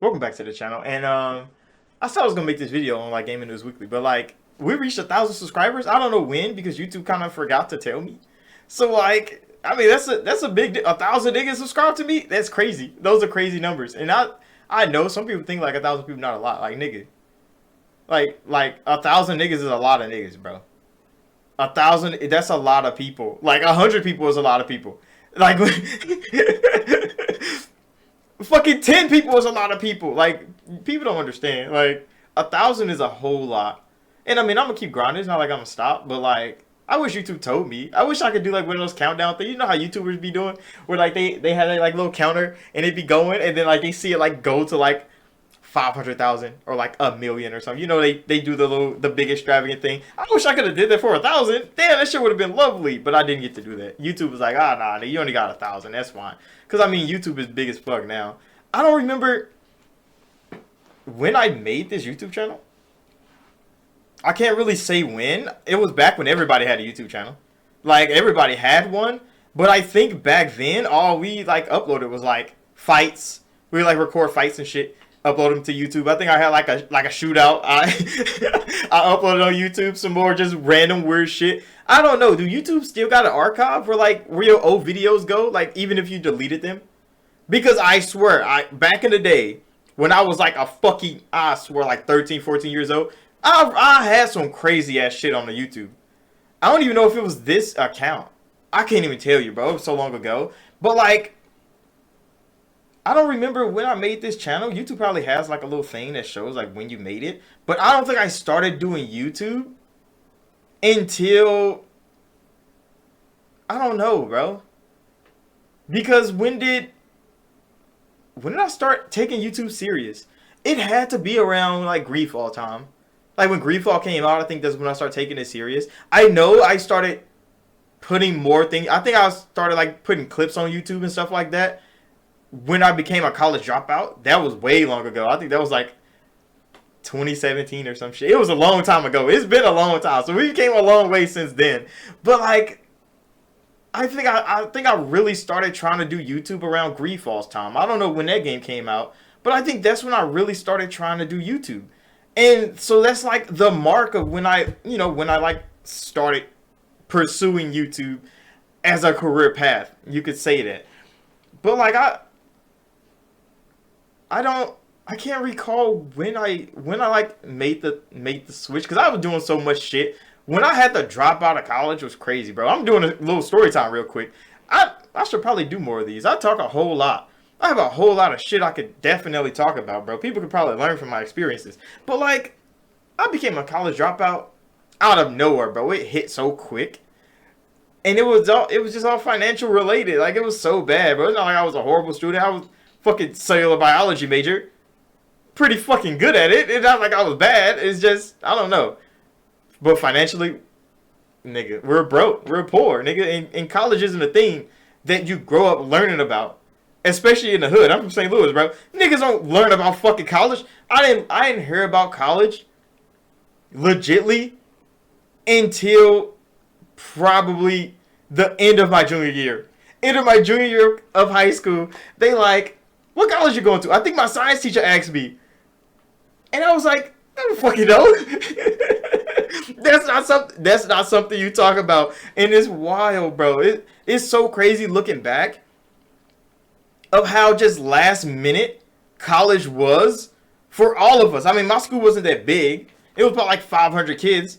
Welcome back to the channel. And I said I was gonna make this video on like Gaming News Weekly, but like we reached 1,000 subscribers. I don't know when because YouTube kind of forgot to tell me. So like, I mean that's a big 1,000 niggas subscribe to me. That's crazy. Those are crazy numbers. And I know some people think like 1,000 people not a lot. Like nigga, like 1,000 niggas is a lot of niggas, bro. 1,000 that's a lot of people. Like 100 people is a lot of people. Like fucking 10 people is a lot of people. Like people don't understand. Like 1,000 is a whole lot. And I mean, I'm gonna keep grinding. It's not like I'm gonna stop, but like I wish YouTube told me. I wish I could do like one of those countdown things. You know how YouTubers be doing, where like they have that like little counter and it be going, and then like they see it like go to like 500,000 or like a million or something. You know they do the big extravagant thing. I wish I could have did that for 1,000. Damn, that shit would have been lovely. But I didn't get to do that. YouTube was like, ah nah, you only got 1,000. That's fine. Cause I mean YouTube is big as fuck now. I don't remember when I made this YouTube channel. I can't really say when. It was back when everybody had a YouTube channel. Like everybody had one. But I think back then all we like uploaded was like fights. We like record fights and shit. Upload them to YouTube. I think I had like a shootout. I uploaded on YouTube some more just random weird shit. I don't know. Do YouTube still got an archive where your old videos go? Like even if you deleted them? Because I swear, I back in the day, when I was like a fucking, I swear, like 13, 14 years old, I had some crazy ass shit on the YouTube. I don't even know if it was this account. I can't even tell you, bro. It was so long ago. But like, I don't remember when I made this channel. YouTube probably has like a little thing that shows like when you made it. But I don't think I started doing YouTube until, I don't know, bro. Because when did I start taking YouTube serious? It had to be around like Greedfall time. Like when Greedfall came out, I think that's when I started taking it serious. I know I started putting more things. I think I started like putting clips on YouTube and stuff like that when I became a college dropout. That was way long ago. I think that was like 2017 or some shit. It was a long time ago. It's been a long time. So we came a long way since then. But like I think I really started trying to do YouTube around Greedfall's time. I don't know when that game came out, but I think that's when I really started trying to do YouTube. And so that's like the mark of when I like started pursuing YouTube as a career path. You could say that. But like I don't I can't recall when I like made the switch cuz I was doing so much shit. When I had to drop out of college was crazy, bro. I'm doing a little story time real quick. I should probably do more of these. I talk a whole lot. I have a whole lot of shit I could definitely talk about, bro. People could probably learn from my experiences. But like I became a college dropout out of nowhere, bro. It hit so quick. And it was just all financial related. Like it was so bad, bro. It's not like I was a horrible student. I was fucking cellular biology major. Pretty fucking good at it. It's not like I was bad. It's just I don't know. But financially, nigga, we're broke. We're poor, nigga. And college isn't a thing that you grow up learning about. Especially in the hood. I'm from St. Louis, bro. Niggas don't learn about fucking college. I didn't hear about college legitly until probably the end of my junior year. End of my junior year of high school. They like, what college you going to? I think my science teacher asked me. And I was like, I don't fucking know. That's not something you talk about. And it's wild, bro. It's so crazy looking back of how just last minute college was for all of us. I mean, my school wasn't that big. It was about like 500 kids.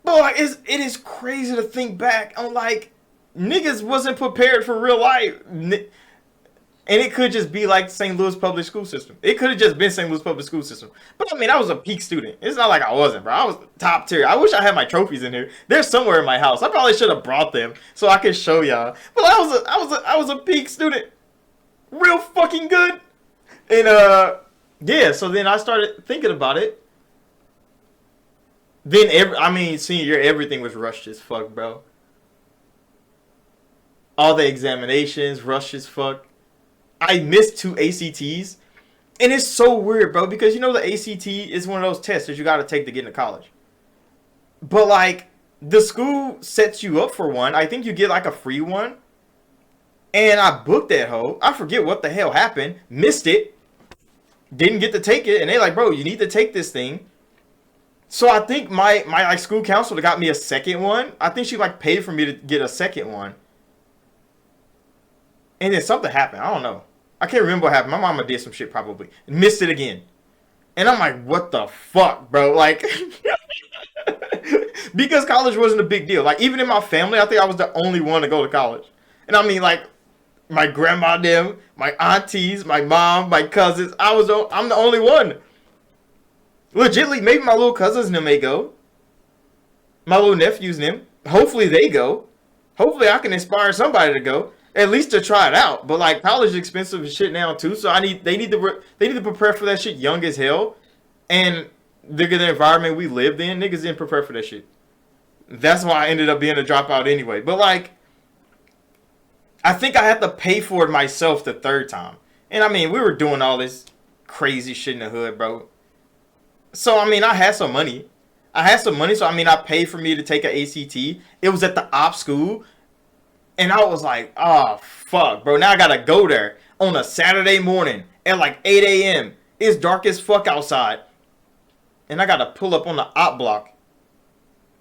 But like, it is crazy to think back on like niggas wasn't prepared for real life. And it could just be like St. Louis public school system. It could have just been St. Louis public school system. But I mean, I was a peak student. It's not like I wasn't, bro. I was top tier. I wish I had my trophies in here. They're somewhere in my house. I probably should have brought them so I could show y'all. But I was a peak student. Real fucking good. And yeah, so then I started thinking about it. Then senior year, everything was rushed as fuck, bro. All the examinations, rushed as fuck. I missed two ACTs. And it's so weird, bro, because you know the ACT is one of those tests that you gotta take to get into college. But like the school sets you up for one. I think you get like a free one. And I booked that hoe. I forget what the hell happened. Missed it. didn't get to take it, and they like, bro, you need to take this thing. So I think my like school counselor got me a second one. I think she like paid for me to get a second one, and then something happened. I don't know. I can't remember what happened. My mama did some shit probably, missed it again, and I'm like, what the fuck, bro? Like, because college wasn't a big deal. Like even in my family, I think I was the only one to go to college, and I mean like my grandma, them, my aunties, my mom, my cousins. I'm the only one. Legitly, maybe my little cousins and them may go. My little nephews and them. Hopefully they go. Hopefully I can inspire somebody to go. At least to try it out. But like college is expensive as shit now too. So they need to prepare for that shit young as hell. And the environment we lived in, niggas didn't prepare for that shit. That's why I ended up being a dropout anyway. But like, I think I had to pay for it myself the third time. And I mean, we were doing all this crazy shit in the hood, bro. So I mean, I had some money. So I mean, I paid for me to take an ACT. It was at the op school, and I was like, oh fuck, bro. Now I gotta go there on a Saturday morning at like 8 a.m. It's dark as fuck outside, and I gotta pull up on the op block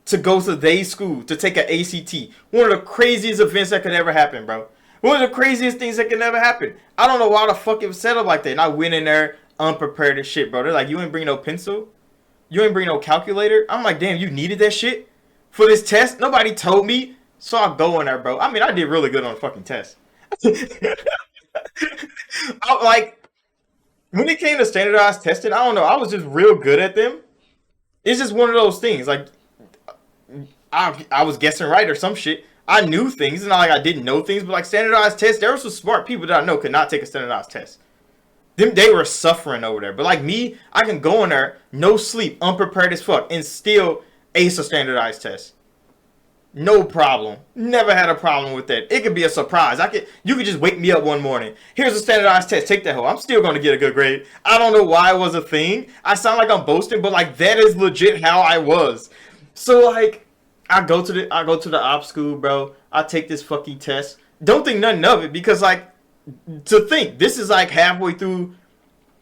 to go to their school to take an ACT. One of the craziest events that could ever happen, bro. One of the craziest things that could never happen. I don't know why the fuck it was set up like that. And I went in there unprepared as shit, bro. They're like, you ain't bring no pencil? You ain't bring no calculator? I'm like, damn, you needed that shit for this test? Nobody told me. So I go in there, bro. I mean, I did really good on the fucking test. Like, when it came to standardized testing, I don't know. I was just real good at them. It's just one of those things. Like, I was guessing right or some shit. I knew things. It's not like I didn't know things, but like standardized tests, there were some smart people that I know could not take a standardized test. They were suffering over there. But like me, I can go in there, no sleep, unprepared as fuck, and still ace a standardized test. No problem. Never had a problem with that. It could be a surprise. You could just wake me up one morning. Here's a standardized test. Take that hoe. I'm still gonna get a good grade. I don't know why it was a thing. I sound like I'm boasting, but like that is legit how I was. So like I go to the op school, bro. I take this fucking test. Don't think nothing of it because like to think this is like halfway through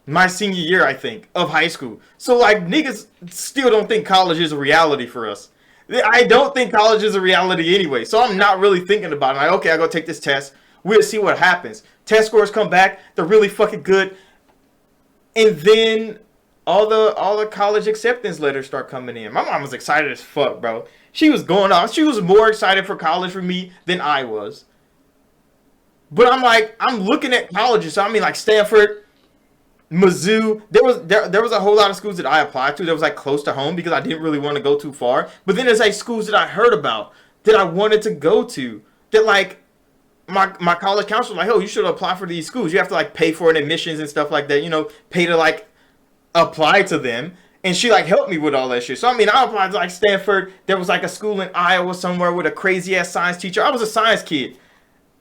my senior year, I think, of high school. So like niggas still don't think college is a reality for us. I don't think college is a reality anyway. So I'm not really thinking about it. Like, okay, I go take this test. We'll see what happens. Test scores come back. They're really fucking good. And then all the college acceptance letters start coming in. My mom was excited as fuck, bro. She was going off. She was more excited for college for me than I was. But I'm looking at colleges. So I mean, like Stanford, Mizzou. There was a whole lot of schools that I applied to that was like close to home because I didn't really want to go too far. But then there's like schools that I heard about that I wanted to go to. That like my college counselor was like, oh, you should apply for these schools. You have to like pay for an admissions and stuff like that. You know, pay to like apply to them. And she like helped me with all that shit. So I mean, I applied to like Stanford. There was like a school in Iowa somewhere with a crazy ass science teacher. I was a science kid.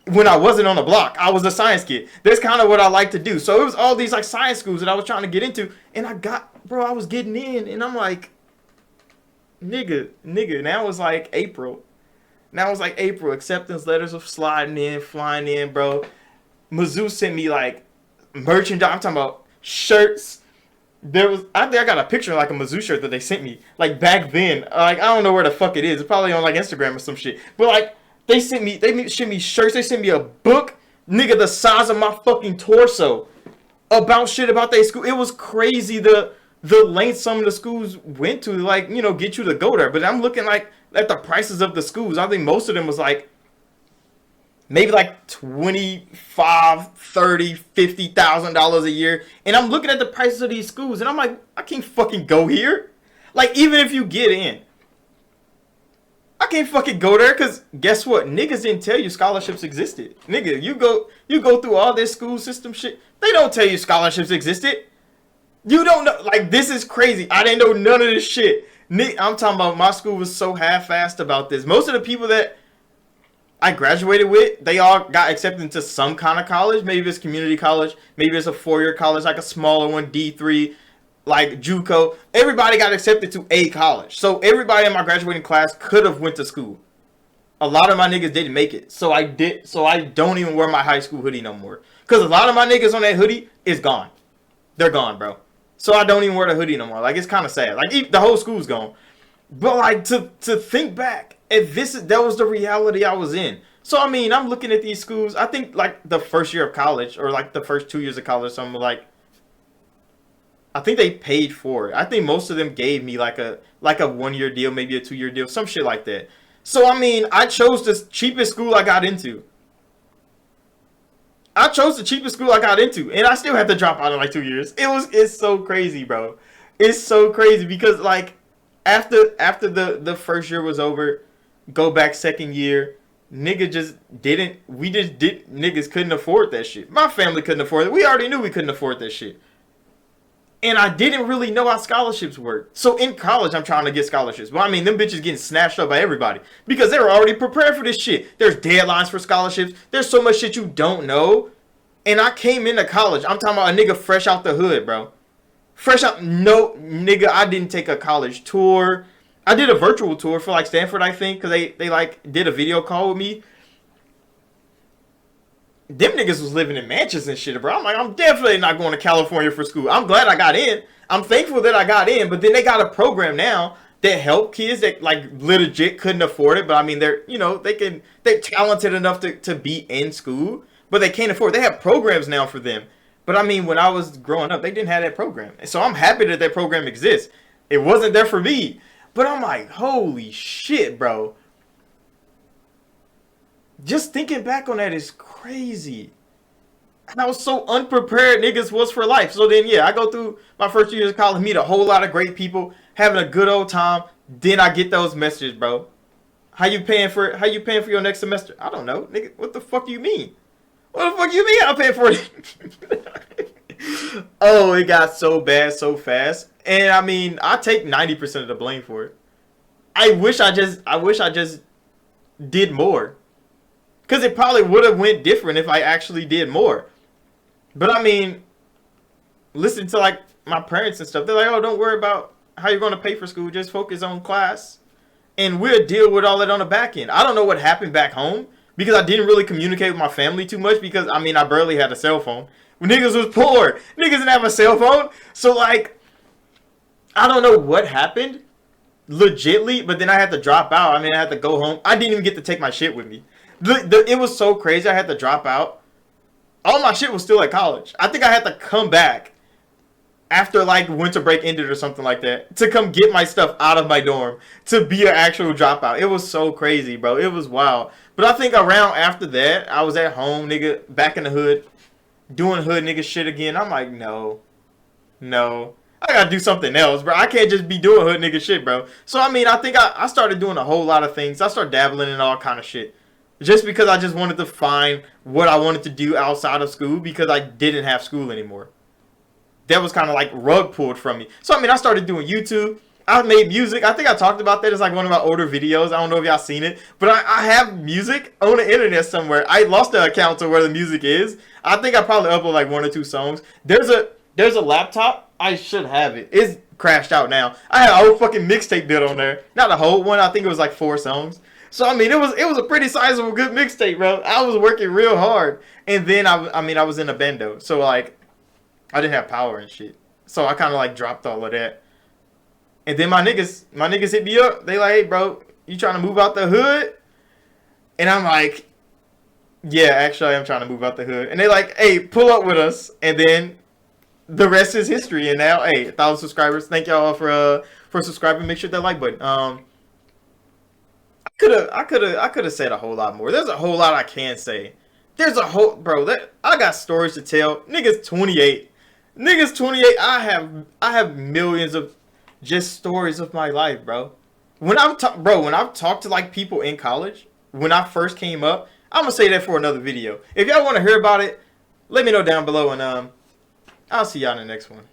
When I wasn't on the block, I was a science kid. That's kind of what I like to do. So it was all these like science schools that I was trying to get into, and I was getting in, and I'm like, nigga. Now it's like April. Acceptance letters are sliding in, flying in, bro. Mizzou sent me like merchandise. I'm talking about shirts. I think I got a picture of like a Mizzou shirt that they sent me like back then. Like I don't know where the fuck it is. It's probably on like Instagram or some shit. But like. They sent me shirts. They sent me a book, nigga, the size of my fucking torso, about shit about their school. It was crazy the length some of the schools went to, like, you know, get you to go there. But I'm looking like at the prices of the schools. I think most of them was like maybe like 25, 30, $50,000 a year. And I'm looking at the prices of these schools, and I'm like, I can't fucking go here. Like, even if you get in. I can't fucking go there because guess what? Niggas didn't tell you scholarships existed. Nigga, you go through all this school system shit. They don't tell you scholarships existed. You don't know. Like, this is crazy. I didn't know none of this shit. I'm talking about my school was so half-assed about this. Most of the people that I graduated with, they all got accepted into some kind of college. Maybe it's community college. Maybe it's a four-year college, like a smaller one, D3. Like JUCO, everybody got accepted to a college. So everybody in my graduating class could have went to school. A lot of my niggas didn't make it. So I don't even wear my high school hoodie no more. Because a lot of my niggas on that hoodie is gone. they're gone, bro. So I don't even wear the hoodie no more. Like, it's kind of sad. Like, the whole school's gone. But like, to think back, if that was the reality I was in. So I mean, I'm looking at these schools. I think like the first year of college, or like the first 2 years of college, something like, I think they paid for it. I think most of them gave me like a 1 year deal, maybe a 2 year deal, some shit like that. So I mean, I chose the cheapest school I got into. I chose the cheapest school I got into, and I still had to drop out in like 2 years. It's so crazy, bro. It's so crazy because like after the first year was over, go back second year, niggas couldn't afford that shit. My family couldn't afford it. We already knew we couldn't afford that shit. And I didn't really know how scholarships work. So in college, I'm trying to get scholarships. Well, I mean, them bitches getting snatched up by everybody because they were already prepared for this shit. There's deadlines for scholarships. There's so much shit you don't know. And I came into college. I'm talking about a nigga fresh out the hood, bro. Fresh out. No, nigga, I didn't take a college tour. I did a virtual tour for like Stanford, I think, because they like did a video call with me. Them niggas was living in mansions and shit, bro. I'm like, I'm definitely not going to California for school. I'm glad I got in. I'm thankful that I got in. But then they got a program now that help kids that like legit couldn't afford it. But I mean, they're talented enough to be in school, but they can't afford it. They have programs now for them. But I mean, when I was growing up, they didn't have that program. So I'm happy that program exists. It wasn't there for me. But I'm like, holy shit, bro. Just thinking back on that is crazy. How so unprepared niggas was for life. So then, yeah, I go through my first 2 years of college, meet a whole lot of great people, having a good old time. Then I get those messages, bro. How you paying for your next semester? I don't know, nigga. What the fuck do you mean? What the fuck you mean I'm paying for it? Oh, it got so bad so fast. And I mean, I take 90% of the blame for it. I wish I just did more. Because it probably would have went different if I actually did more. But I mean, listen to like my parents and stuff. They're like, oh, don't worry about how you're going to pay for school. Just focus on class. And we'll deal with all that on the back end. I don't know what happened back home. Because I didn't really communicate with my family too much. Because, I mean, I barely had a cell phone. When niggas was poor. Niggas didn't have a cell phone. So, like, I don't know what happened. Legitly. But then I had to drop out. I mean, I had to go home. I didn't even get to take my shit with me. It was so crazy. I had to drop out. All my shit was still at college. I think I had to come back after like winter break ended or something like that to come get my stuff out of my dorm to be an actual dropout. It was so crazy, bro. It was wild. But I think around after that, I was at home, nigga, back in the hood, doing hood nigga shit again. I'm like, no. I gotta do something else, bro. I can't just be doing hood nigga shit, bro. So, I mean, I think I started doing a whole lot of things. I started dabbling in all kind of shit. Just because I just wanted to find what I wanted to do outside of school because I didn't have school anymore. That was kind of like rug pulled from me. So, I mean, I started doing YouTube. I made music. I think I talked about that. It's like one of my older videos. I don't know if y'all seen it. But I have music on the internet somewhere. I lost the account to where the music is. I think I probably upload like 1 or 2 songs. There's a laptop. I should have it. It's crashed out now. I had a whole fucking mixtape built on there. Not a whole one. I think it was like 4 songs. So, I mean, it was a pretty sizable good mixtape, bro. I was working real hard. And then, I was in a bando. So, like, I didn't have power and shit. So, I kind of, like, dropped all of that. And then my niggas hit me up. They like, hey, bro, you trying to move out the hood? And I'm like, yeah, actually, I'm trying to move out the hood. And they like, hey, pull up with us. And then the rest is history. And now, hey, 1,000 subscribers. Thank y'all for subscribing. Make sure that like button. I could have said a whole lot more. There's a whole lot I can say. There's a whole I got stories to tell. Niggas 28. I have millions of just stories of my life, bro. When I've talked to like people in college, when I first came up, I'm gonna say that for another video. If y'all want to hear about it, let me know down below, and I'll see y'all in the next one.